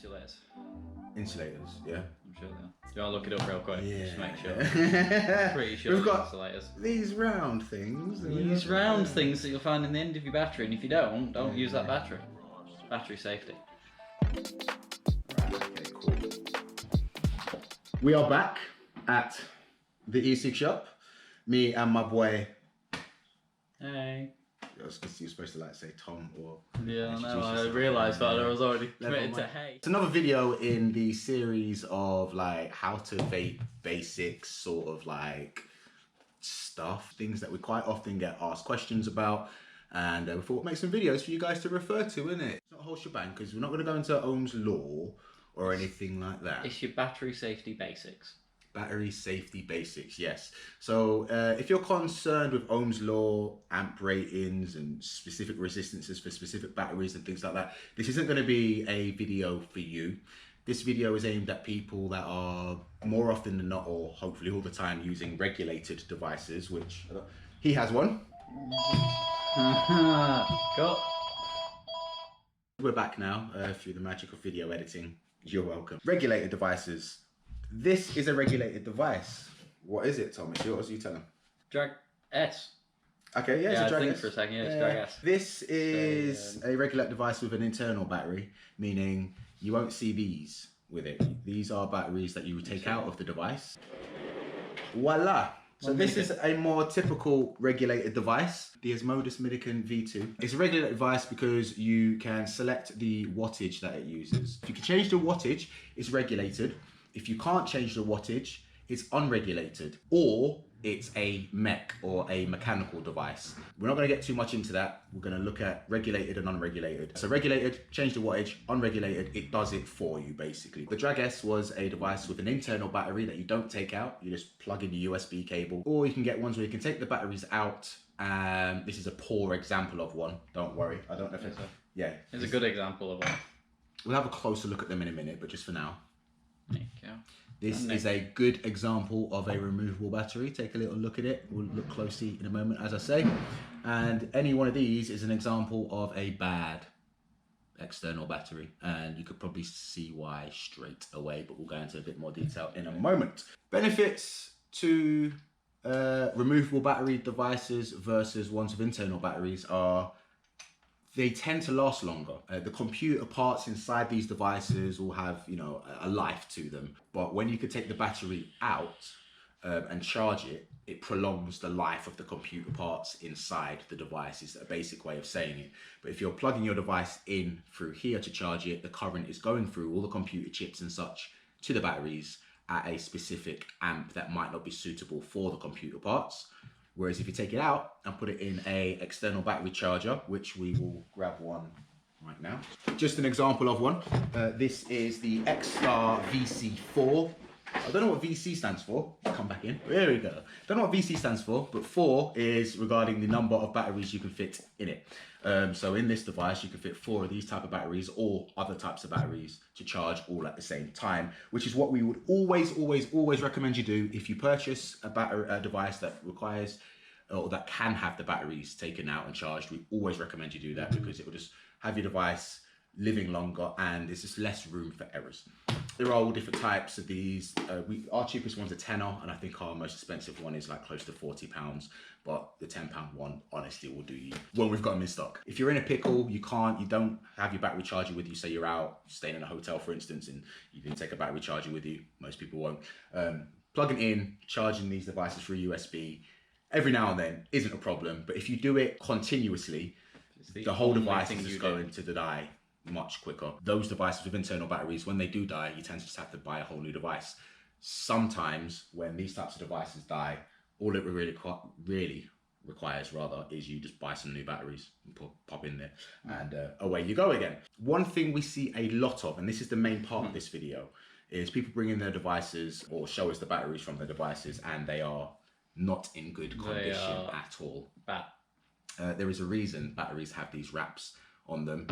Insulators. Insulators, yeah. I'm sure they are. Do you want to look it up real quick? Yeah. Just to make sure. I'm pretty sure We've got insulators. these round things. These round things that you'll find in the end of your battery, and if you don't use that battery. Battery safety. Right, okay, cool. We are back at the e-cig shop. Me and my boy. Hey. I was supposed to like say Tom or... Yeah, no, I realised that I was already committed to hey. It's another video in the series of like how to vape basics sort of like stuff. Things that we quite often get asked questions about. And we thought we'd make some videos for you guys to refer to, innit? It's not a whole shebang because we're not going to go into Ohm's law or anything like that. It's your battery safety basics. Battery safety basics, yes. So if you're concerned with Ohm's law, amp ratings and specific resistances for specific batteries and things like that, this isn't going to be a video for you. This video is aimed at people that are more often than not, or hopefully all the time, using regulated devices, which he has one. Cool. We're back now through the magic of video editing. You're welcome. Regulated devices. This is a regulated device. What is it, Tom? It's yours. You tell him. Drag S. Okay, yeah, it's a Drag think S. for a second, yeah, it's Drag S. This is a regulated device with an internal battery, meaning you won't see these with it. These are batteries that you would take out of the device. Voila. So this is a more typical regulated device, the Osmodus Midicon V2. It's a regulated device because you can select the wattage that it uses. If you can change the wattage, it's regulated. If you can't change the wattage, it's unregulated, or it's a mech or a mechanical device. We're not going to get too much into that. We're going to look at regulated and unregulated. So regulated, change the wattage. Unregulated, it does it for you basically. The Drag S was a device with an internal battery that you don't take out. You just plug in the USB cable, or you can get ones where you can take the batteries out. This is a poor example of one. Don't worry. I don't know if it's yeah. It's a good example of one. We'll have a closer look at them in a minute, but just for now. There you go. This is a good example of a removable battery. Take a little look at it. We'll look closely in a moment, as I say. And any one of these is an example of a bad external battery. And you could probably see why straight away, but we'll go into a bit more detail in a moment. Benefits to removable battery devices versus ones with internal batteries are they tend to last longer. The computer parts inside these devices will have, you know, a life to them. But when you could take the battery out and charge it, it prolongs the life of the computer parts inside the device. Is a basic way of saying it. But if you're plugging your device in through here to charge it, the current is going through all the computer chips and such to the batteries at a specific amp that might not be suitable for the computer parts. Whereas if you take it out and put it in a external battery charger, which we will grab one right now. Just an example of one. This is the X-Star VC4. I don't know what VC stands for. Come back in. There we go. Don't know what VC stands for, but 4 is regarding the number of batteries you can fit in it. So in this device, you can fit 4 of these type of batteries or other types of batteries to charge all at the same time, which is what we would always recommend you do if you purchase a device that requires or that can have the batteries taken out and charged. We always recommend you do that because it will just have your device living longer and there's just less room for errors. There are all different types of these. Our cheapest one's a tenner, and I think our most expensive one is like close to £40. But the £10 one honestly will do you when we've got them in stock. If you're in a pickle, you don't have your battery charger with you. Say you're out staying in a hotel, for instance, and you didn't take a battery charger with you. Most people won't. Plugging in, charging these devices through USB every now and then isn't a problem. But if you do it continuously, the whole device is just going to die much quicker. Those devices with internal batteries, when they do die, you tend to just have to buy a whole new device. Sometimes when these types of devices die, all it really requires is you just buy some new batteries and pop in there and away you go again. One thing we see a lot of, and this is the main part of this video, is people bring in their devices or show us the batteries from their devices and they are not in good condition at all. Bad. There is a reason batteries have these wraps on them.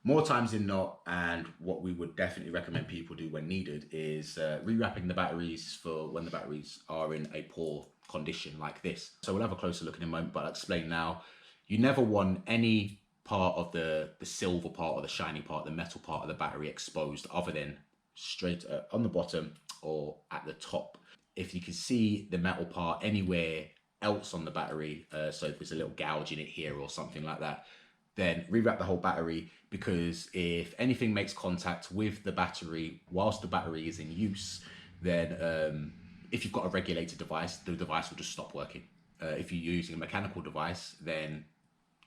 More times than not, and what we would definitely recommend people do when needed is rewrapping the batteries for when the batteries are in a poor condition like this. So we'll have a closer look in a moment, but I'll explain now. You never want any part of the silver part or the shiny part, the metal part of the battery exposed, other than straight on the bottom or at the top. If you can see the metal part anywhere else on the battery, so if there's a little gouge in it here or something like that, then rewrap the whole battery, because if anything makes contact with the battery whilst the battery is in use, then if you've got a regulated device, the device will just stop working. If you're using a mechanical device, then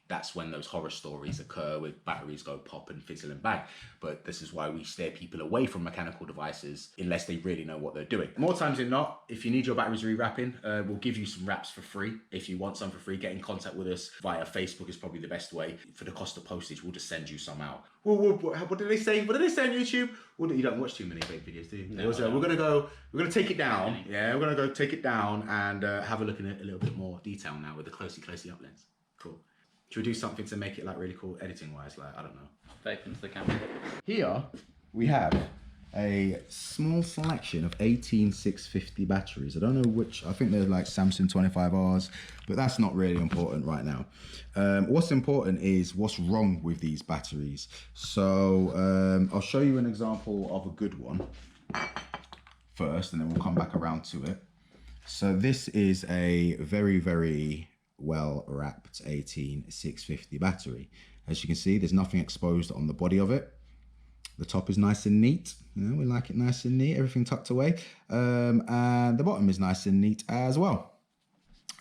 that's when those horror stories occur with batteries go pop and fizzle and bang. But this is why we steer people away from mechanical devices unless they really know what they're doing. More times than not, if you need your batteries rewrapping, we'll give you some wraps for free. If you want some for free, get in contact with us via Facebook is probably the best way. For the cost of postage, we'll just send you some out. What did they say? What did they say on YouTube? You don't watch too many vape videos, do you? No, we're gonna take it down. Yeah, we're gonna go take it down and have a look at it a little bit more detail now with the closely up lens. Cool. Should we do something to make it like really cool editing wise? Like, I don't know. Vape into the camera. Here we have a small selection of 18650 batteries. I don't know which, I think they're like Samsung 25Rs, but that's not really important right now. What's important is what's wrong with these batteries. So I'll show you an example of a good one first, and then we'll come back around to it. So this is a very, very well wrapped 18650 battery. As you can see, there's nothing exposed on the body of it. The top is nice and neat. You know, we like it nice and neat, everything tucked away. And the bottom is nice and neat as well.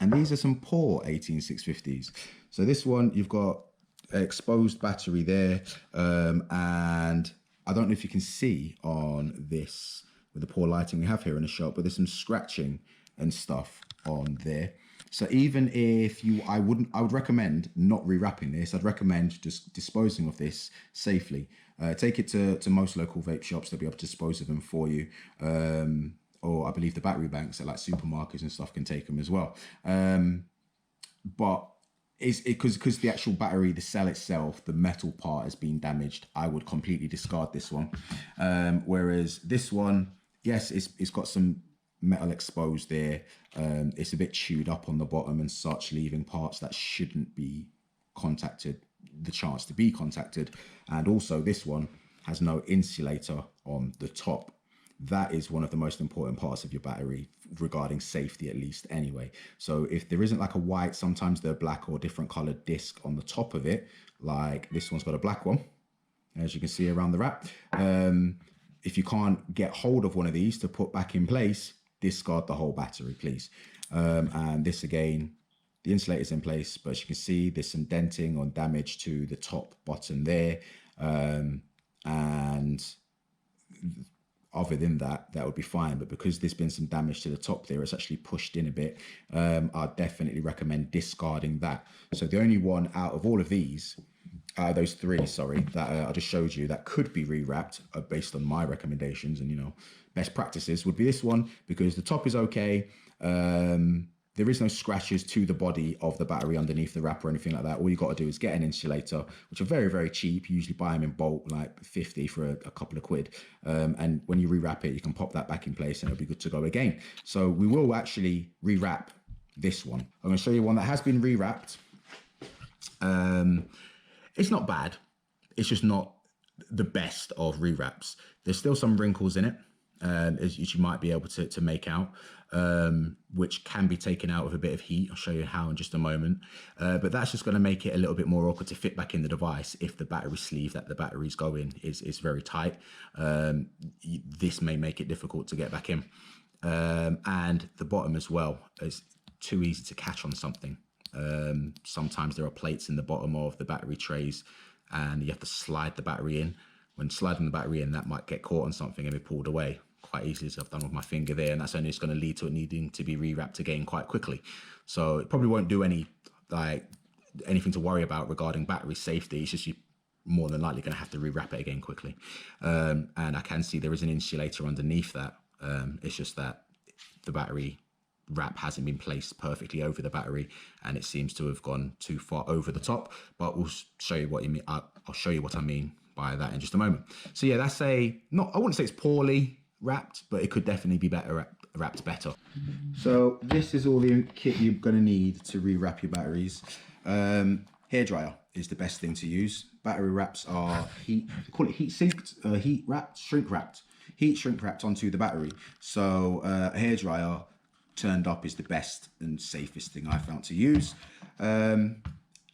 And these are some poor 18650s. So this one, you've got an exposed battery there. And I don't know if you can see on this with the poor lighting we have here in the shop, but there's some scratching and stuff on there. So even if I would recommend not rewrapping this. I'd recommend just disposing of this safely. Take it to most local vape shops. They'll be able to dispose of them for you. Or I believe the battery banks at like supermarkets and stuff can take them as well. But because the actual battery, the cell itself, the metal part has been damaged, I would completely discard this one. Whereas this one, yes, it's got some metal exposed there. It's a bit chewed up on the bottom and such, leaving parts that shouldn't be the chance to be contacted. And also this one has no insulator on the top. That is one of the most important parts of your battery regarding safety, at least anyway. So if there isn't like a white, sometimes they're black or different colored disc on the top of it, like this one's got a black one, as you can see around the wrap. If you can't get hold of one of these to put back in place, discard the whole battery, please. And this again, the insulator's in place, but as you can see, there's some denting or damage to the top button there. And other than that, that would be fine. But because there's been some damage to the top there, it's actually pushed in a bit. I'd definitely recommend discarding that. So the only one out of all of these, those three, sorry, that I just showed you that could be rewrapped based on my recommendations and, you know, best practices would be this one, because the top is okay. There is no scratches to the body of the battery underneath the wrap or anything like that. All you got to do is get an insulator, which are very, very cheap. You usually buy them in bulk, like 50 for a couple of quid. And when you rewrap it, you can pop that back in place and it'll be good to go again. So we will actually rewrap this one. I'm going to show you one that has been rewrapped. It's not bad. It's just not the best of rewraps. There's still some wrinkles in it, as you might be able to make out, which can be taken out with a bit of heat. I'll show you how in just a moment. But that's just going to make it a little bit more awkward to fit back in the device if the battery sleeve that the batteries go in is very tight. This may make it difficult to get back in. And the bottom as well is too easy to catch on something. Sometimes there are plates in the bottom of the battery trays and you have to slide the battery in. When sliding the battery in, that might get caught on something and be pulled away quite easily, as I've done with my finger there, and that's only just going to lead to it needing to be rewrapped again quite quickly. So it probably won't do anything to worry about regarding battery safety. It's just you more than likely going to have to rewrap it again quickly. And I can see there is an insulator underneath that. It's just that the battery wrap hasn't been placed perfectly over the battery and it seems to have gone too far over the top, but we'll show you what you mean. I'll show you what I mean by that in just a moment. So yeah, that's I wouldn't say it's poorly wrapped, but it could definitely be better wrapped better. So this is all the kit you're going to need to rewrap your batteries. Hairdryer is the best thing to use. Battery wraps are they call it heat sinked, heat wrapped, shrink wrapped. Heat shrink wrapped onto the battery. So a hairdryer turned up is the best and safest thing I found to use.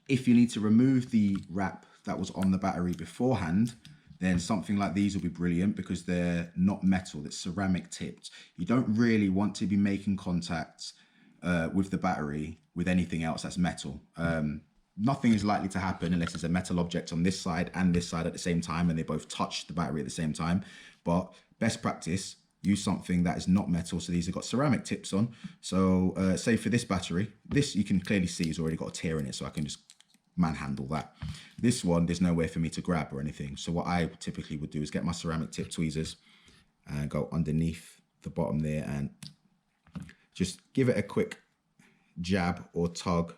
If you need to remove the wrap that was on the battery beforehand, then something like these will be brilliant because they're not metal, it's ceramic tipped. You don't really want to be making contact with the battery with anything else that's metal. Nothing is likely to happen unless there's a metal object on this side and this side at the same time and they both touch the battery at the same time. But best practice, use something that is not metal. So these have got ceramic tips on. So say for this battery, this you can clearly see has already got a tear in it, so I can just manhandle that. This one, there's nowhere for me to grab or anything. So what I typically would do is get my ceramic tip tweezers and go underneath the bottom there and just give it a quick jab or tug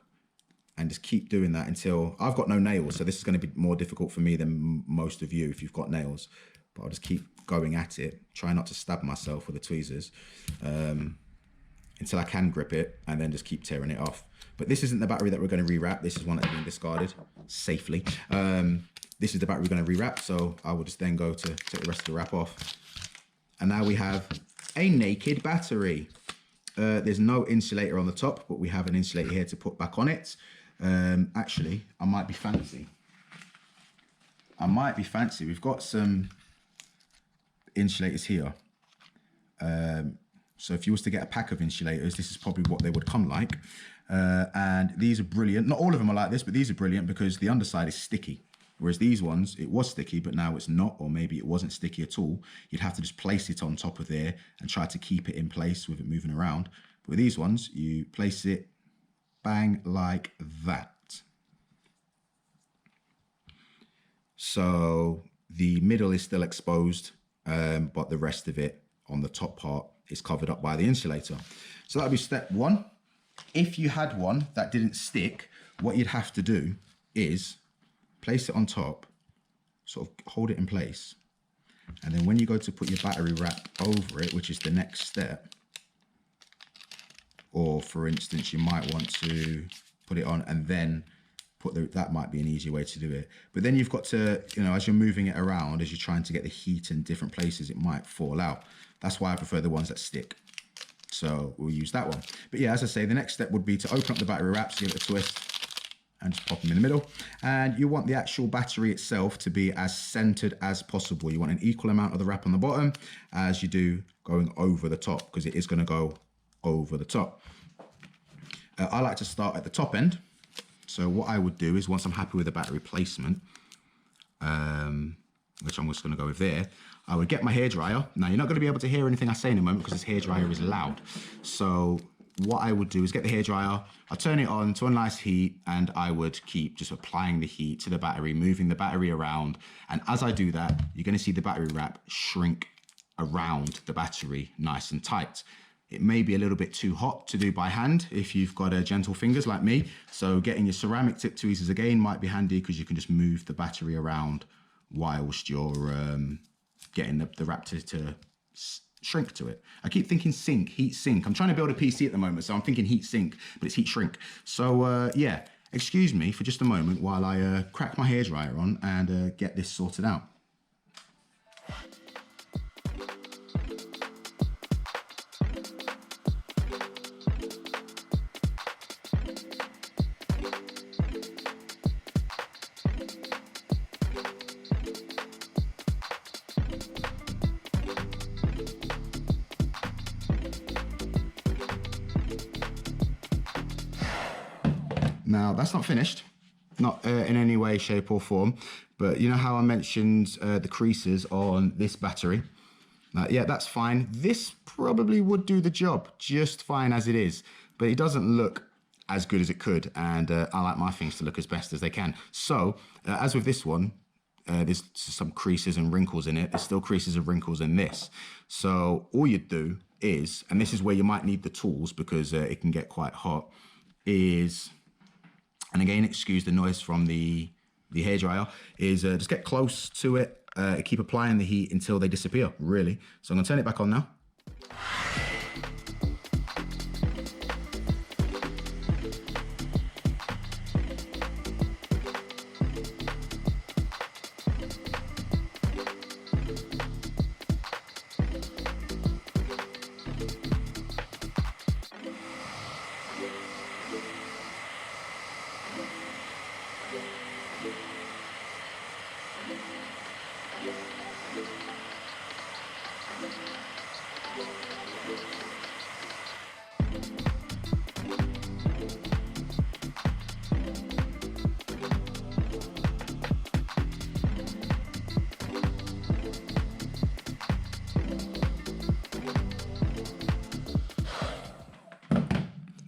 and just keep doing that until I've got no nails. So this is going to be more difficult for me than most of you if you've got nails, but I'll just keep going at it. Try not to stab myself with the tweezers until I can grip it and then just keep tearing it off. But this isn't the battery that we're going to rewrap. This is one that's been discarded safely. This is the battery we're going to rewrap. So I will just then go to take the rest of the wrap off. And now we have a naked battery. There's no insulator on the top, but we have an insulator here to put back on it. Actually, I might be fancy. We've got some insulators here. So if you was to get a pack of insulators, this is probably what they would come like. And these are brilliant. Not all of them are like this, but these are brilliant because the underside is sticky. Whereas these ones, it was sticky, but now it's not, or maybe it wasn't sticky at all. You'd have to just place it on top of there and try to keep it in place with it moving around. But with these ones, you place it bang like that. So the middle is still exposed, but the rest of it on the top part is covered up by the insulator. So that'll be step one. If you had one that didn't stick, what you'd have to do is place it on top, sort of hold it in place. And then when you go to put your battery wrap over it, which is the next step, or for instance, you might want to put it on and then put that might be an easy way to do it. But then you've got to, as you're moving it around, as you're trying to get the heat in different places, it might fall out. That's why I prefer the ones that stick. So we'll use that one. But yeah, as I say, the next step would be to open up the battery wraps, give it a twist, and just pop them in the middle. And you want the actual battery itself to be as centered as possible. You want an equal amount of the wrap on the bottom as you do going over the top, because it is going to go over the top. I like to start at the top end. So what I would do is, once I'm happy with the battery placement, which I'm just going to go with there, I would get my hairdryer. Now, you're not going to be able to hear anything I say in a moment because this hairdryer is loud. So what I would do is get the hairdryer, I'll turn it on to a nice heat, and I would keep just applying the heat to the battery, moving the battery around. And as I do that, you're going to see the battery wrap shrink around the battery nice and tight. It may be a little bit too hot to do by hand if you've got gentle fingers like me. So getting your ceramic tip tweezers again might be handy because you can just move the battery around whilst you're getting the wrap to shrink to it. I keep thinking sink, heat sink. I'm trying to build a PC at the moment, so I'm thinking heat sink, but it's heat shrink. So yeah, excuse me for just a moment while I crack my hairdryer on and get this sorted out. Now, that's not finished, not in any way, shape or form, but you know how I mentioned the creases on this battery? Yeah, that's fine. This probably would do the job just fine as it is, but it doesn't look as good as it could, and I like my things to look as best as they can. So, as with this one, there's some creases and wrinkles in it. There's still creases and wrinkles in this. So all you'd do is, and this is where you might need the tools because it can get quite hot, is... And again, excuse the noise from the hairdryer, is just get close to it, keep applying the heat until they disappear, really. So I'm gonna turn it back on now.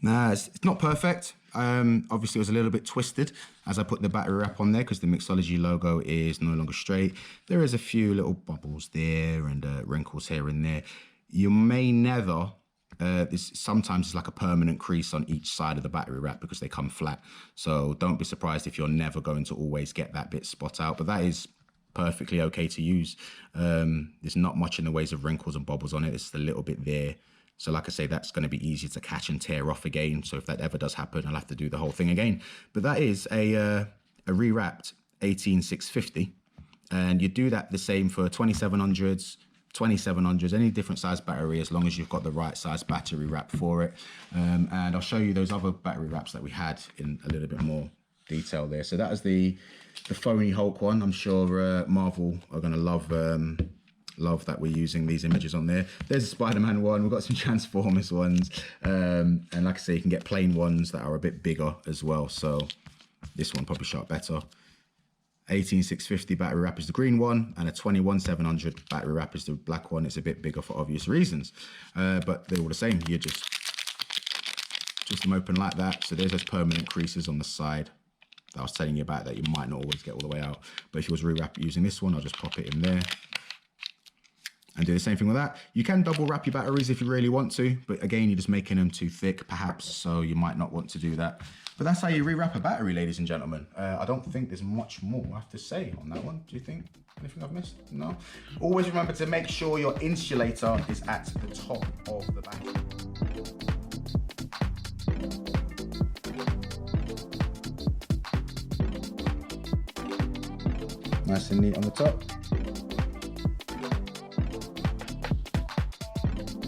Nah, it's not perfect. Obviously, it was a little bit twisted as I put the battery wrap on there because the Mixology logo is no longer straight. There is a few little bubbles there and wrinkles here and there. You may never, sometimes it's like a permanent crease on each side of the battery wrap because they come flat. So don't be surprised if you're never going to always get that bit spot out, but that is perfectly okay to use. There's not much in the ways of wrinkles and bubbles on it. It's a little bit there. So like I say, that's going to be easy to catch and tear off again. So if that ever does happen, I'll have to do the whole thing again. But that is a re-wrapped 18650. And you do that the same for 2700s, 2700s, any different size battery, as long as you've got the right size battery wrap for it. And I'll show you those other battery wraps that we had in a little bit more detail there. So that is the phony Hulk one. I'm sure Marvel are going to love that we're using these images on there. There's a Spider-Man one. We've got some Transformers ones. And like I say, you can get plain ones that are a bit bigger as well. So this one probably shot better. 18650 battery wrap is the green one, and a 21700 battery wrap is the black one. It's a bit bigger for obvious reasons, but they're all the same. You just them open like that. So there's those permanent creases on the side that I was telling you about that you might not always get all the way out. But if you was re-wrap using this one, I'll just pop it in there and do the same thing with that. You can double wrap your batteries if you really want to, but again, you're just making them too thick perhaps, so you might not want to do that. But that's how you re-wrap a battery, ladies and gentlemen. I don't think there's much more I have to say on that one. Do you think? Anything I've missed? No? Always remember to make sure your insulator is at the top of the battery. Nice and neat on the top.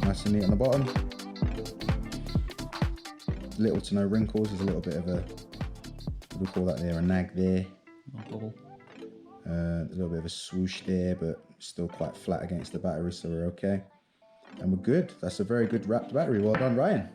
Nice and neat on the bottom. Little to no wrinkles. There's a little bit of a, what do we call that there? A nag there. Bubble. A little bit of a swoosh there, but still quite flat against the battery, so we're okay. And we're good. That's a very good wrapped battery. Well done, Ryan.